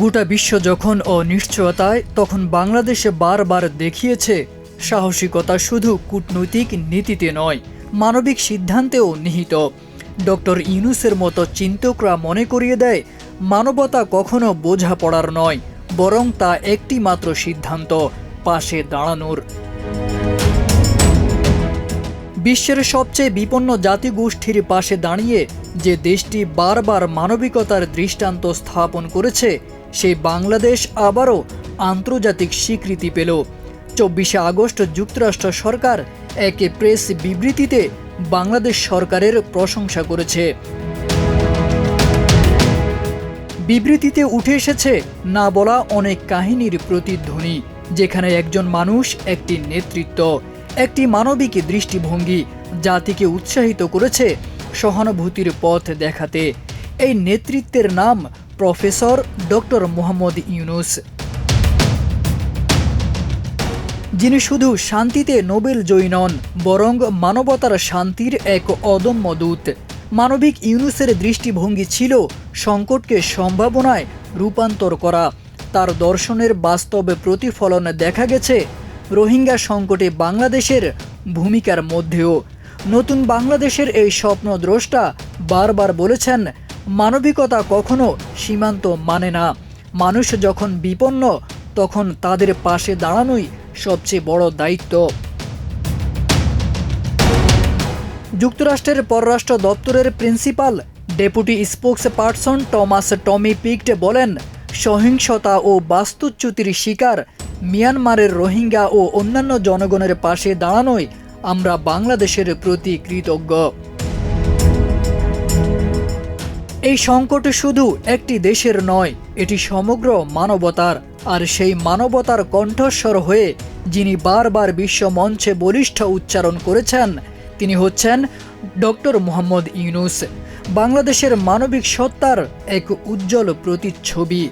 গোটা বিশ্ব যখন অনিশ্চয়তায়, তখন বাংলাদেশে বারবার দেখিয়েছে সাহসিকতা শুধু কূটনৈতিক নীতিতে নয়, মানবিক সিদ্ধান্তেও নিহিত। ডক্টর ইউনূসের মতো চিন্তকরা মনে করিয়ে দেয়, মানবতা কখনো বোঝাপড়ার নয়, বরং তা একটি মাত্র সিদ্ধান্ত, পাশে দাঁড়ানোর। বিশ্বের সবচেয়ে বিপন্ন জাতিগোষ্ঠীর পাশে দাঁড়িয়ে যে দেশটি বারবার মানবিকতার দৃষ্টান্ত স্থাপন করেছে, সেই বাংলাদেশ আবারও আন্তর্জাতিক স্বীকৃতি পেল। 24শে আগস্ট যুক্তরাষ্ট্র সরকার এক প্রেস বিবৃতিতে বাংলাদেশ সরকারের প্রশংসা করেছে। বিবৃতিতে উঠে এসেছে না বলা অনেক কাহিনীর প্রতিধ্বনি, যেখানে একজন মানুষ, একটি নেতৃত্ব, একটি মানবিক দৃষ্টিভঙ্গি জাতিকে উৎসাহিত করেছে সহানুভূতির পথ দেখাতে। এই নেতৃত্বের নাম প্রফেসর ডক্টর মোহাম্মদ ইউনূস, যিনি শুধু শান্তিতে নোবেল জয়ী নন, বরং মানবতার শান্তির এক অদম্য দূত। মানবিক ইউনূসের দৃষ্টিভঙ্গি ছিল সংকটকে সম্ভাবনায় রূপান্তর করা। তার দর্শনের বাস্তব প্রতিফলন দেখা গেছে রোহিঙ্গা সংকটে বাংলাদেশের ভূমিকার মধ্যেও। নতুন বাংলাদেশের এই স্বপ্নদ্রষ্টা বারবার বলেছেন, মানবিকতা কখনো সীমান্ত মানে না। মানুষ যখন বিপন্ন, তখন তাদের পাশে দাঁড়ানোই সবচেয়ে বড় দায়িত্ব। যুক্তরাষ্ট্রের পররাষ্ট্র দপ্তরের প্রিন্সিপাল ডেপুটি স্পোকসপারসন টমাস টমি পিক্ট বলেন, সহিংসতা ও বাস্তুচ্যুতির শিকার মিয়ানমারের রোহিঙ্গা ও অন্যান্য জনগণের পাশে দাঁড়ানোয় আমরা বাংলাদেশের প্রতি কৃতজ্ঞ। এই সংকট শুধু একটি দেশের নয়, এটি সমগ্র মানবতার। আর সেই মানবতার কণ্ঠস্বর হয়ে যিনি বারবার বিশ্ব মঞ্চে বলিষ্ঠ উচ্চারণ করেছেন, তিনি হচ্ছেন ডক্টর মোহাম্মদ ইউনূস, বাংলাদেশের মানবিক সত্তার এক উজ্জ্বল প্রতিচ্ছবি।